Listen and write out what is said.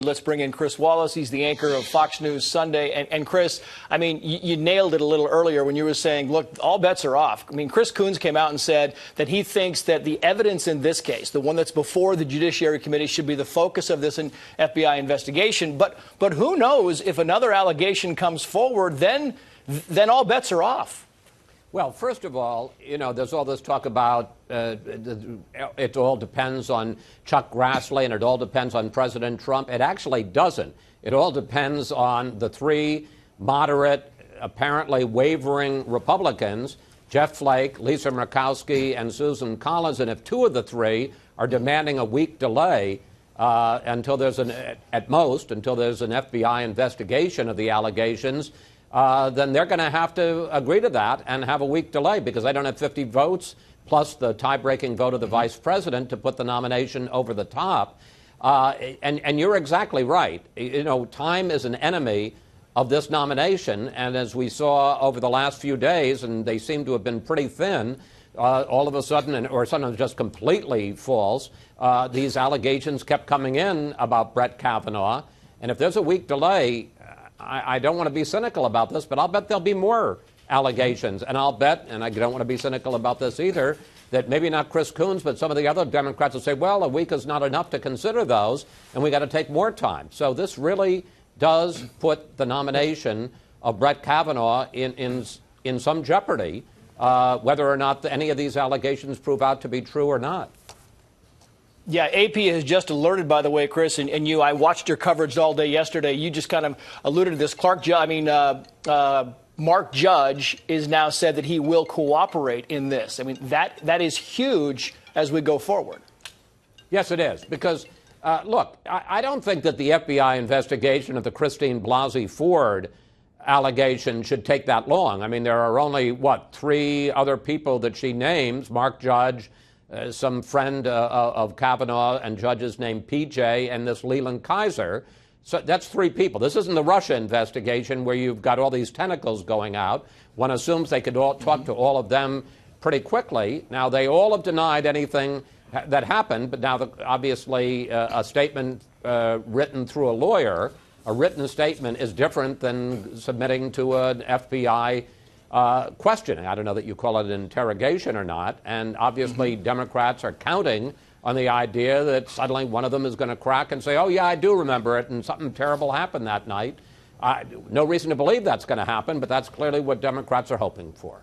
Let's bring in Chris Wallace. He's the anchor of Fox News Sunday. And Chris, I mean, you nailed it a little earlier when you were saying, look, all bets are off. I mean, Chris Coons came out and said that he thinks that the evidence in this case, the one that's before the Judiciary Committee, should be the focus of this FBI investigation. But who knows, if another allegation comes forward, then all bets are off. Well, first of all, you know, there's all this talk about it all depends on Chuck Grassley and it all depends on President Trump. It actually doesn't. It all depends on the three moderate, apparently wavering Republicans, Jeff Flake, Lisa Murkowski, and Susan Collins. And if two of the three are demanding a week delay until there's at most, until there's an FBI investigation of the allegations, then they're going to have to agree to that and have a week delay because they don't have 50 votes plus the tie-breaking vote of the vice president to put the nomination over the top. And you're exactly right. You know, time is an enemy of this nomination. And as we saw over the last few days, and they seem to have been pretty thin, all of a sudden, or sometimes just completely false, these allegations kept coming in about Brett Kavanaugh. And if there's a week delay, I don't want to be cynical about this, but I'll bet there'll be more allegations. And I'll bet, and I don't want to be cynical about this either, that maybe not Chris Coons, but some of the other Democrats will say, well, a week is not enough to consider those, and we got to take more time. So this really does put the nomination of Brett Kavanaugh in some jeopardy, whether or not any of these allegations prove out to be true or not. Yeah, AP has just alerted, by the way, Chris, and I watched your coverage all day yesterday. You just kind of alluded to this. Mark Judge is now said that he will cooperate in this. I mean, that is huge as we go forward. Yes, it is, because, look, I don't think that the FBI investigation of the Christine Blasey Ford allegation should take that long. I mean, there are only, three other people that she names, Mark Judge, some friend of Kavanaugh and Judge's named PJ, and this Leland Kaiser. So that's three people. This isn't the Russia investigation where you've got all these tentacles going out. One assumes they could all talk to all of them pretty quickly. Now, they all have denied anything that happened, but now obviously a statement written through a lawyer, a written statement is different than submitting to an FBI questioning. I don't know that you call it an interrogation or not. And obviously Democrats are counting on the idea that suddenly one of them is going to crack and say, oh, yeah, I do remember it, and something terrible happened that night. No reason to believe that's going to happen, but that's clearly what Democrats are hoping for.